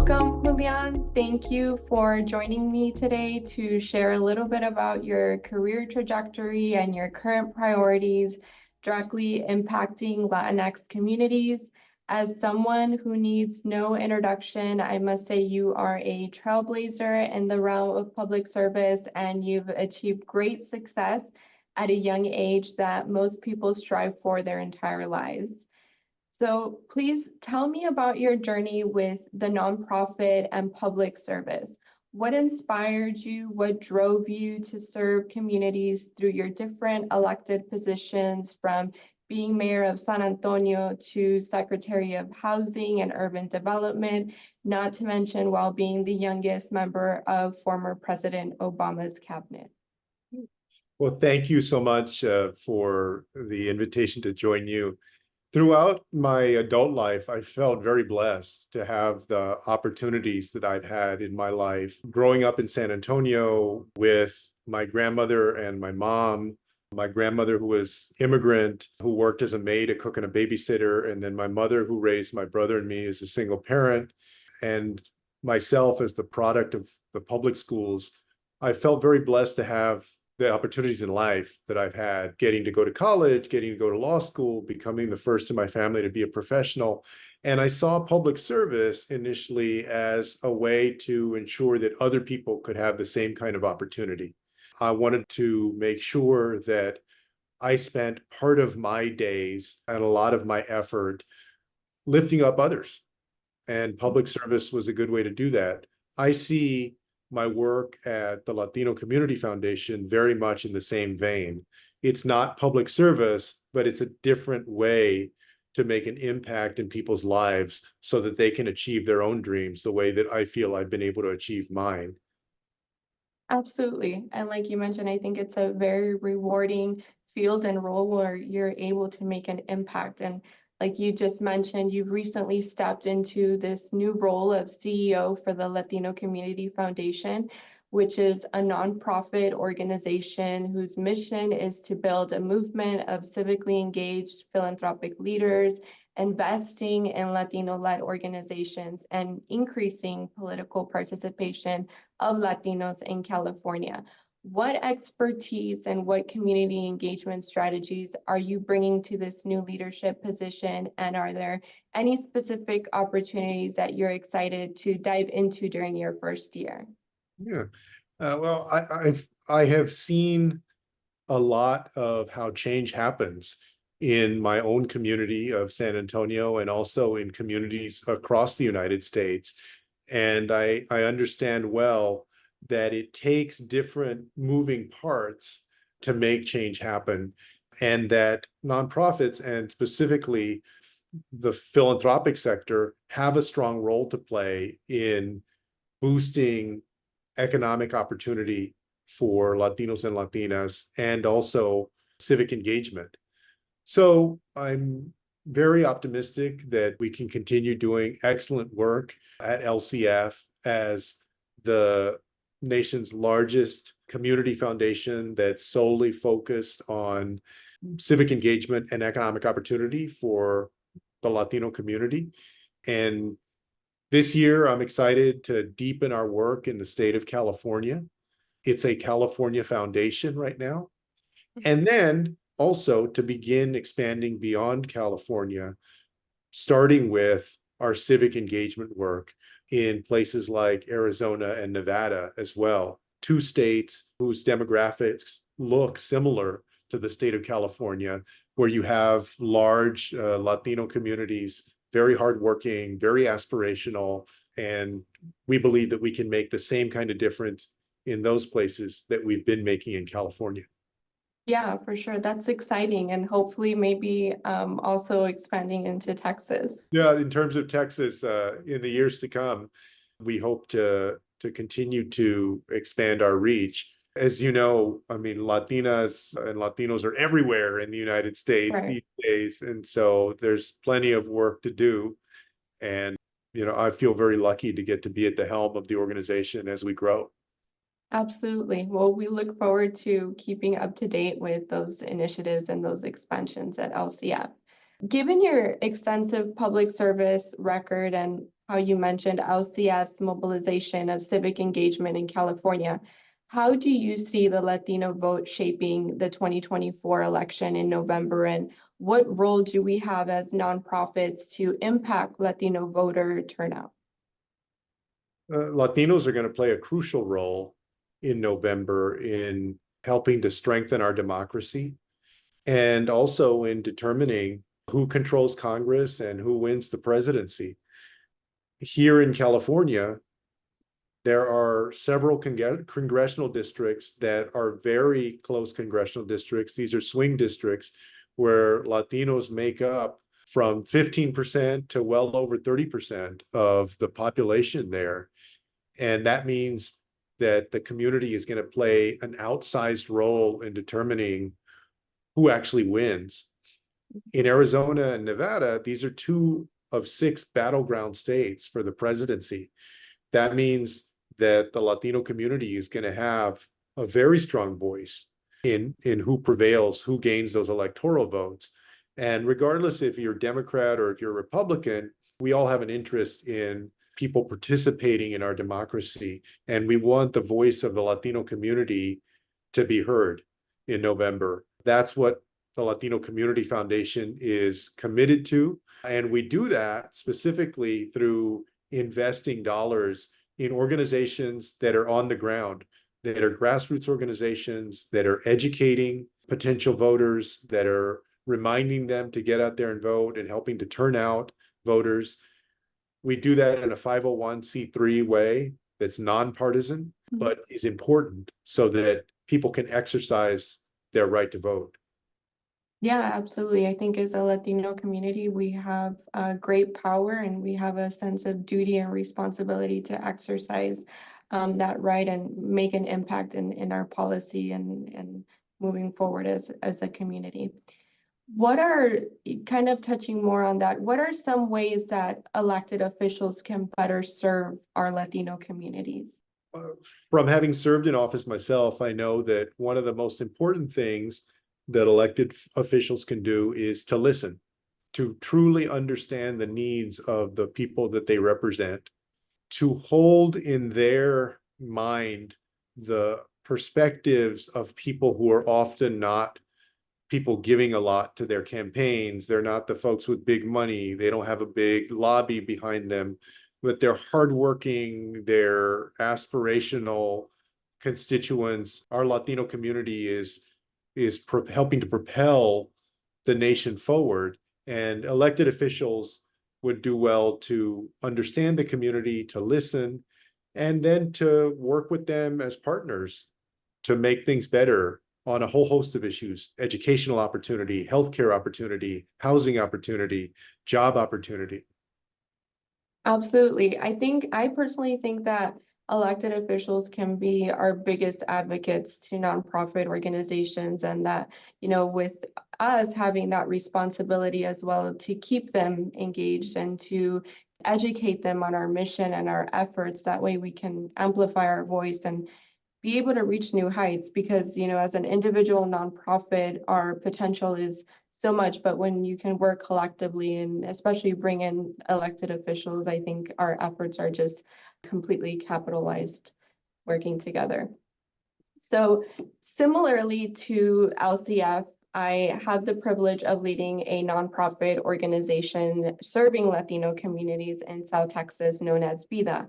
Welcome, Julián. Thank you for joining me today to share a little bit about your career trajectory and your current priorities directly impacting Latinx communities. As someone who needs no introduction, I must say you are a trailblazer in the realm of public service, and you've achieved great success at a young age that most people strive for their entire lives. So please tell me about your journey with the nonprofit and public service. What inspired you? What drove you to serve communities through your different elected positions, from being mayor of San Antonio to Secretary of Housing and Urban Development, not to mention while being the youngest member of former President Obama's cabinet? Well, thank you so much for the invitation to join you. Throughout my adult life, I felt very blessed to have the opportunities that I've had in my life. Growing up in San Antonio with my grandmother and my grandmother who was immigrant, who worked as a maid, a cook, and a babysitter, and then my mother who raised my brother and me as a single parent, and myself as the product of the public schools. I felt very blessed to have the opportunities in life that I've had, getting to go to college, getting to go to law school, becoming the first in my family to be a professional. And I saw public service initially as a way to ensure that other people could have the same kind of opportunity. I wanted to make sure that I spent part of my days and a lot of my effort lifting up others. And public service was a good way to do that. I see my work at the Latino Community Foundation very much in the same vein. It's not public service, but it's a different way to make an impact in people's lives so that they can achieve their own dreams the way that I feel I've been able to achieve mine. Absolutely. And like you mentioned, I think it's a very rewarding field and role where you're able to make an impact. And like you just mentioned, you've recently stepped into this new role of CEO for the Latino Community Foundation, which is a nonprofit organization whose mission is to build a movement of civically engaged philanthropic leaders, investing in Latino-led organizations, and increasing political participation of Latinos in California. What expertise and what community engagement strategies are you bringing to this new leadership position? And are there any specific opportunities that you're excited to dive into during your first year? Yeah. Well, I have seen a lot of how change happens in my own community of San Antonio and also in communities across the United States. And I understand well that it takes different moving parts to make change happen, and that nonprofits, and specifically the philanthropic sector, have a strong role to play in boosting economic opportunity for Latinos and Latinas, and also civic engagement. So I'm very optimistic that we can continue doing excellent work at LCF as the nation's largest community foundation that's solely focused on civic engagement and economic opportunity for the Latino community. And this year, I'm excited to deepen our work in the state of California. It's a California foundation right now. And then also to begin expanding beyond California, starting with our civic engagement work in places like Arizona and Nevada as well, two states whose demographics look similar to the state of California, where you have large Latino communities, very hardworking, very aspirational, and we believe that we can make the same kind of difference in those places that we've been making in California. Yeah, for sure. That's exciting, and hopefully maybe also expanding into Texas. Yeah, in terms of Texas, in the years to come, we hope to continue to expand our reach. As you know, I mean, Latinas and Latinos are everywhere in the United States Right. these days, and so there's plenty of work to do. And I feel very lucky to get to be at the helm of the organization as we grow. Absolutely. Well, we look forward to keeping up to date with those initiatives and those expansions at LCF. Given your extensive public service record and how you mentioned LCF's mobilization of civic engagement in California. How do you see the Latino vote shaping the 2024 election in November? And what role do we have as nonprofits to impact Latino voter turnout? Latinos are going to play a crucial role in November in helping to strengthen our democracy and also in determining who controls Congress and who wins the presidency. Here in California, there are several congressional districts that are very close congressional districts. These are swing districts where Latinos make up from 15% to well over 30% of the population there. And that means that the community is going to play an outsized role in determining who actually wins. In Arizona and Nevada, these are 2 of 6 battleground states for the presidency. That means that the Latino community is going to have a very strong voice in who prevails, who gains those electoral votes. And regardless if you're Democrat or if you're Republican, we all have an interest in people participating in our democracy. And we want the voice of the Latino community to be heard in November. That's what the Latino Community Foundation is committed to. And we do that specifically through investing dollars in organizations that are on the ground, that are grassroots organizations, that are educating potential voters, that are reminding them to get out there and vote and helping to turn out voters. We do that in a 501c3 way that's nonpartisan, but is important so that people can exercise their right to vote. Yeah, absolutely. I think as a Latino community, we have great power and we have a sense of duty and responsibility to exercise that right and make an impact in our policy and moving forward as a community. What are, kind of touching more on that, what are some ways that elected officials can better serve our Latino communities? From having served in office myself, I know that one of the most important things that elected officials can do is to listen, to truly understand the needs of the people that they represent, to hold in their mind the perspectives of people who are often not people giving a lot to their campaigns. They're not the folks with big money. They don't have a big lobby behind them, but they're hardworking, they're aspirational constituents. Our Latino community is helping to propel the nation forward, and elected officials would do well to understand the community, to listen, and then to work with them as partners to make things better on a whole host of issues: educational opportunity, healthcare opportunity, housing opportunity, job opportunity. Absolutely. I personally think that elected officials can be our biggest advocates to nonprofit organizations, and that, with us having that responsibility as well to keep them engaged and to educate them on our mission and our efforts. That way we can amplify our voice and be able to reach new heights, because, as an individual nonprofit, our potential is so much, but when you can work collectively and especially bring in elected officials, I think our efforts are just completely capitalized working together. So similarly to LCF, I have the privilege of leading a nonprofit organization serving Latino communities in South Texas known as VIDA.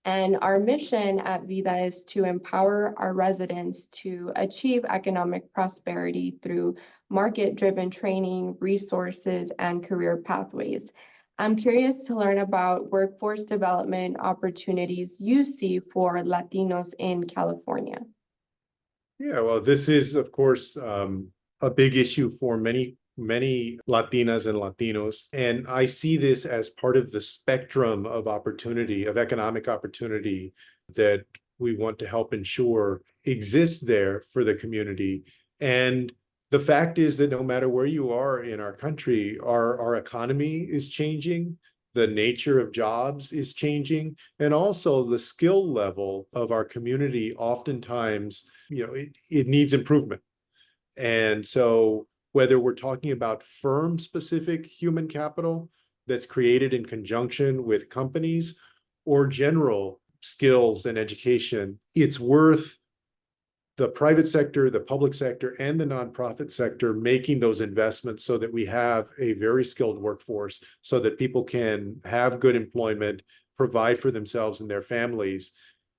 And our mission at VIDA is to empower our residents to achieve economic prosperity through market-driven training, resources, and career pathways. I'm curious to learn about workforce development opportunities you see for Latinos in California. Yeah, well, this is, of course, a big issue for many Latinas and Latinos. And I see this as part of the spectrum of opportunity, of economic opportunity that we want to help ensure exists there for the community. And the fact is that no matter where you are in our country, our economy is changing. The nature of jobs is changing, and also the skill level of our community oftentimes, it needs improvement. And so whether we're talking about firm-specific human capital that's created in conjunction with companies or general skills and education, it's worth the private sector, the public sector, and the nonprofit sector making those investments so that we have a very skilled workforce, so that people can have good employment, provide for themselves and their families.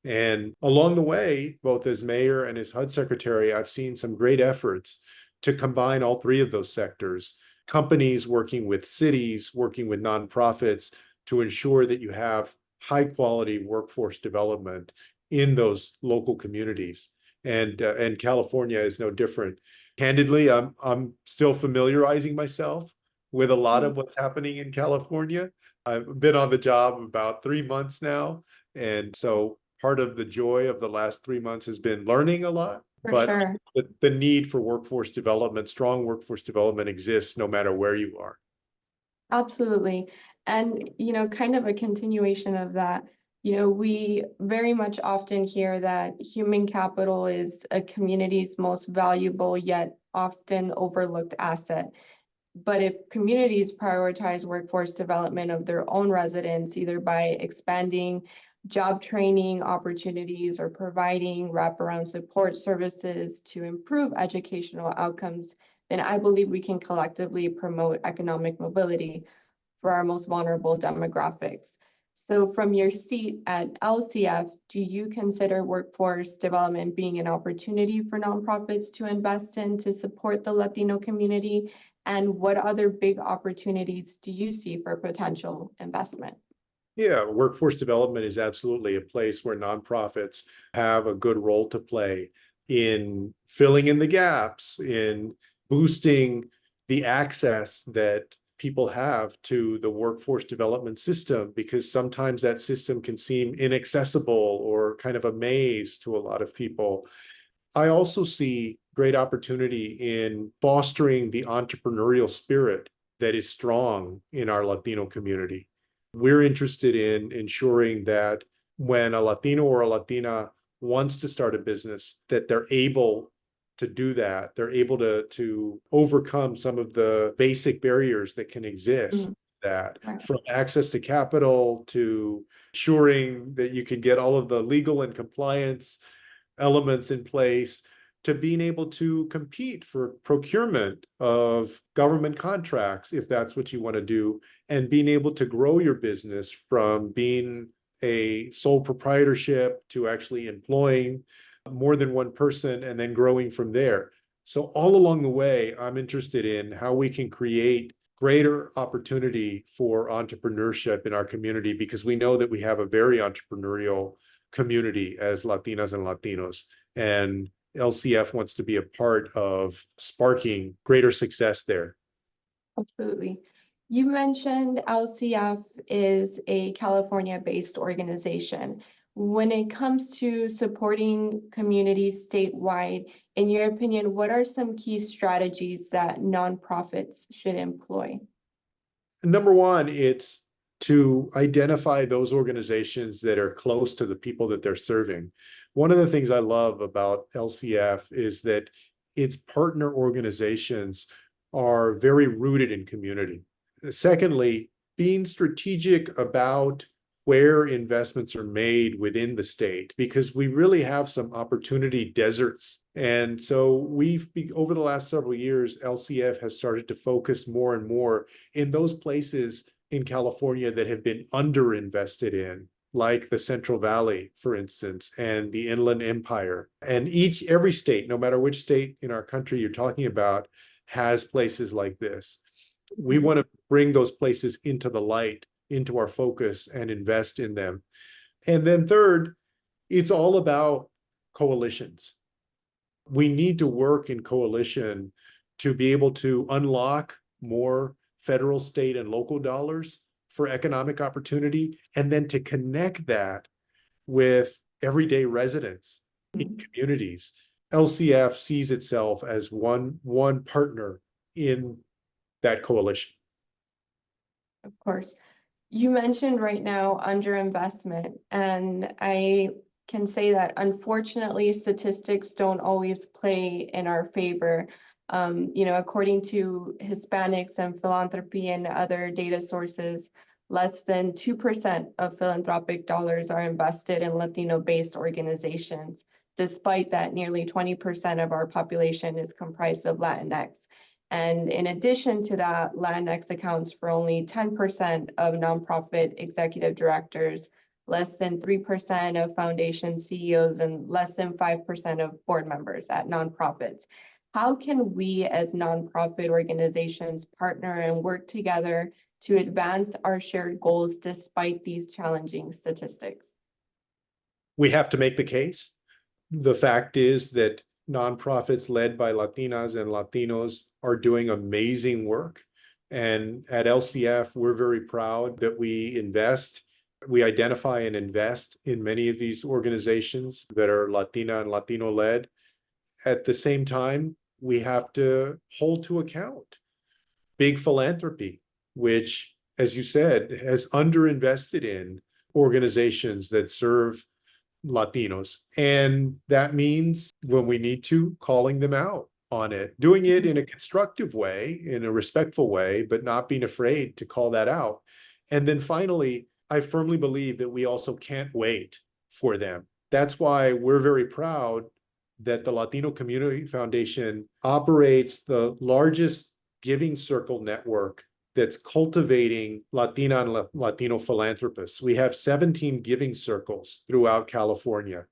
And along the way, both as mayor and as HUD secretary, I've seen some great efforts to combine all three of those sectors. Companies working with cities, working with nonprofits to ensure that you have high quality workforce development in those local communities. And California is no different. Candidly, I'm still familiarizing myself with a lot of what's happening in California. I've been on the job about 3 months now, and so part of the joy of the last 3 months has been learning a lot. For But sure. the need for workforce development, strong workforce development, exists no matter where you are. Absolutely. And, kind of a continuation of that, we very much often hear that human capital is a community's most valuable yet often overlooked asset. But if communities prioritize workforce development of their own residents, either by expanding job training opportunities or providing wraparound support services to improve educational outcomes, then I believe we can collectively promote economic mobility for our most vulnerable demographics. So from your seat at LCF, do you consider workforce development being an opportunity for nonprofits to invest in to support the Latino community? And what other big opportunities do you see for potential investment? Yeah, workforce development is absolutely a place where nonprofits have a good role to play in filling in the gaps, in boosting the access that people have to the workforce development system, because sometimes that system can seem inaccessible or kind of a maze to a lot of people. I also see great opportunity in fostering the entrepreneurial spirit that is strong in our Latino community. We're interested in ensuring that when a Latino or a Latina wants to start a business, that they're able to do that. They're able to overcome some of the basic barriers that can exist. That Right. from access to capital to ensuring that you can get all of the legal and compliance elements in place, to being able to compete for procurement of government contracts, if that's what you want to do, and being able to grow your business from being a sole proprietorship to actually employing more than one person and then growing from there. So all along the way, I'm interested in how we can create greater opportunity for entrepreneurship in our community, because we know that we have a very entrepreneurial community as Latinas and Latinos. And LCF wants to be a part of sparking greater success there. Absolutely. You mentioned LCF is a California-based organization. When it comes to supporting communities statewide, in your opinion, what are some key strategies that nonprofits should employ? Number one, it's to identify those organizations that are close to the people that they're serving. One of the things I love about LCF is that its partner organizations are very rooted in community. Secondly, being strategic about where investments are made within the state, because we really have some opportunity deserts. And so over the last several years, LCF has started to focus more and more in those places in California that have been underinvested in, like the Central Valley, for instance, and the Inland Empire. And every state, no matter which state in our country you're talking about, has places like this. We want to bring those places into the light, into our focus, and invest in them. And then third, it's all about coalitions. We need to work in coalition to be able to unlock more federal, state, and local dollars for economic opportunity, and then to connect that with everyday residents in communities. LCF sees itself as one partner in that coalition. Of course. You mentioned right now underinvestment, and I can say that unfortunately statistics don't always play in our favor. According to Hispanics and philanthropy and other data sources, less than 2% of philanthropic dollars are invested in Latino-based organizations, despite that nearly 20% of our population is comprised of Latinx. And in addition to that, Latinx accounts for only 10% of nonprofit executive directors, less than 3% of foundation CEOs, and less than 5% of board members at nonprofits. How can we as nonprofit organizations partner and work together to advance our shared goals despite these challenging statistics? We have to make the case. The fact is that nonprofits led by Latinas and Latinos are doing amazing work. And at LCF, we're very proud that we identify and invest in many of these organizations that are Latina and Latino led. At the same time, we have to hold to account big philanthropy, which, as you said, has underinvested in organizations that serve Latinos. And that means when we need to, calling them out on it, doing it in a constructive way, in a respectful way, but not being afraid to call that out. And then finally, I firmly believe that we also can't wait for them. That's why we're very proud that the Latino Community Foundation operates the largest giving circle network that's cultivating Latina and Latino philanthropists. We have 17 giving circles throughout California.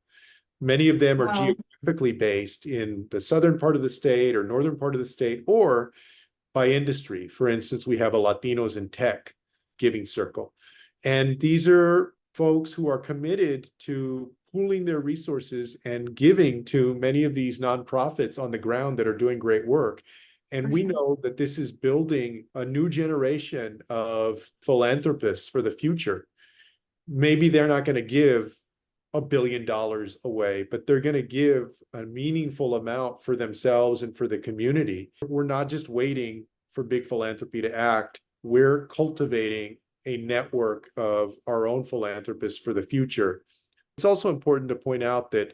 Many of them are geographically based in the southern part of the state or northern part of the state, or by industry. For instance, we have a Latinos in Tech giving circle. And these are folks who are committed to pooling their resources and giving to many of these nonprofits on the ground that are doing great work. And we know that this is building a new generation of philanthropists for the future. Maybe they're not going to give $1 billion away, but they're going to give a meaningful amount for themselves and for the community. We're not just waiting for big philanthropy to act. We're cultivating a network of our own philanthropists for the future. It's also important to point out that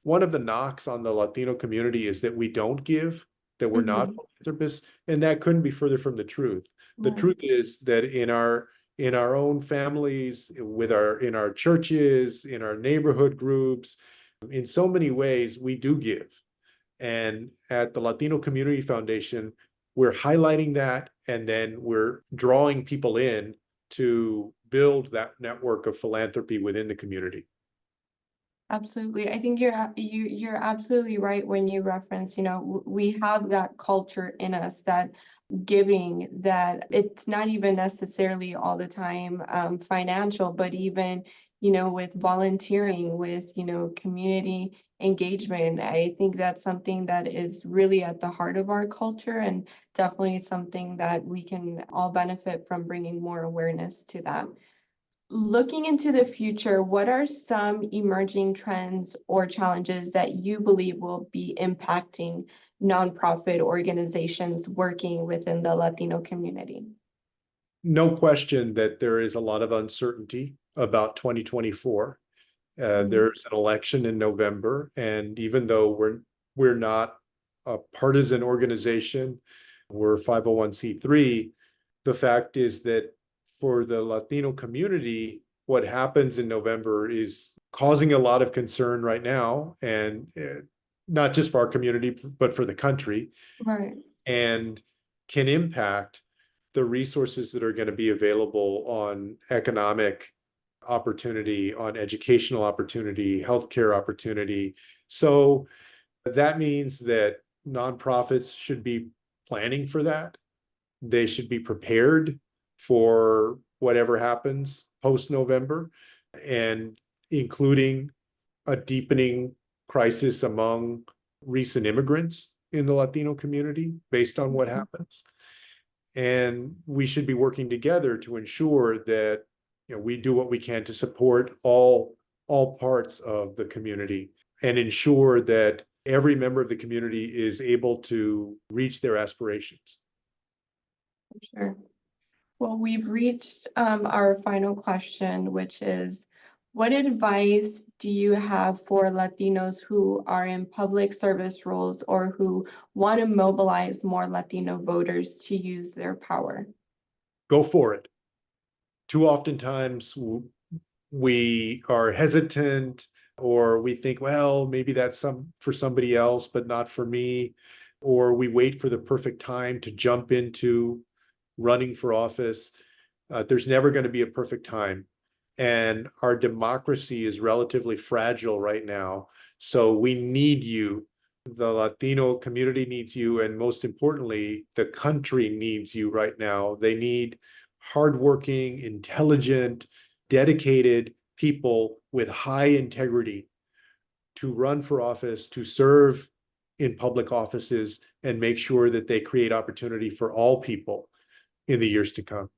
one of the knocks on the Latino community is that we don't give, that we're not philanthropists, and that couldn't be further from the truth. The truth is that in our own families, in our churches, in our neighborhood groups, in so many ways, we do give. And at the Latino Community Foundation, we're highlighting that, and then we're drawing people in to build that network of philanthropy within the community. Absolutely. I think you're absolutely right when you reference, we have that culture in us, that giving, that it's not even necessarily all the time financial, but even, with volunteering, with, community engagement. I think that's something that is really at the heart of our culture, and definitely something that we can all benefit from bringing more awareness to that. Looking into the future, what are some emerging trends or challenges that you believe will be impacting nonprofit organizations working within the Latino community? No question that there is a lot of uncertainty about 2024. There's an election in November, and even though we're not a partisan organization, we're 501c3, the fact is that for the Latino community, what happens in November is causing a lot of concern right now, and not just for our community, but for the country. Right. And can impact the resources that are going to be available on economic opportunity, on educational opportunity, healthcare opportunity. So that means that nonprofits should be planning for that. They should be prepared for whatever happens post-November, and including a deepening crisis among recent immigrants in the Latino community based on what happens. And we should be working together to ensure that we do what we can to support all parts of the community and ensure that every member of the community is able to reach their aspirations. Sure. Well, we've reached our final question, which is, What advice do you have for Latinos who are in public service roles or who want to mobilize more Latino voters to use their power? Go for it. Too oftentimes we are hesitant, or we think, well, maybe that's for somebody else, but not for me. Or we wait for the perfect time to jump into running for office. There's never going to be a perfect time. And our democracy is relatively fragile right now. So we need you. The Latino community needs you. And most importantly, the country needs you right now. They need hardworking, intelligent, dedicated people with high integrity to run for office, to serve in public offices, and make sure that they create opportunity for all people in the years to come.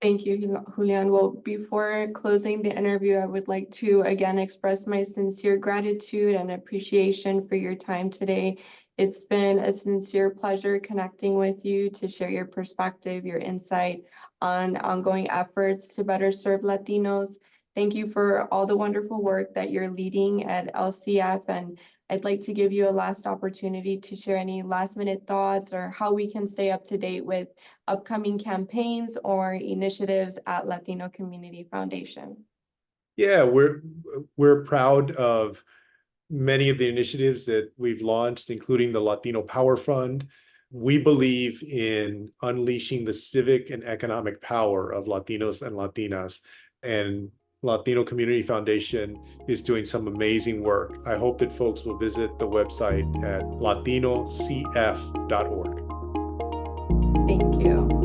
Thank you, Julián. Well, before closing the interview, I would like to again express my sincere gratitude and appreciation for your time today. It's been a sincere pleasure connecting with you to share your perspective, your insight on ongoing efforts to better serve Latinos. Thank you for all the wonderful work that you're leading at LCF, and I'd like to give you a last opportunity to share any last minute thoughts or how we can stay up to date with upcoming campaigns or initiatives at Latino Community Foundation. Yeah, we're proud of many of the initiatives that we've launched, including the Latino Power Fund. We believe in unleashing the civic and economic power of Latinos and Latinas, and Latino Community Foundation is doing some amazing work. I hope that folks will visit the website at latinocf.org. Thank you.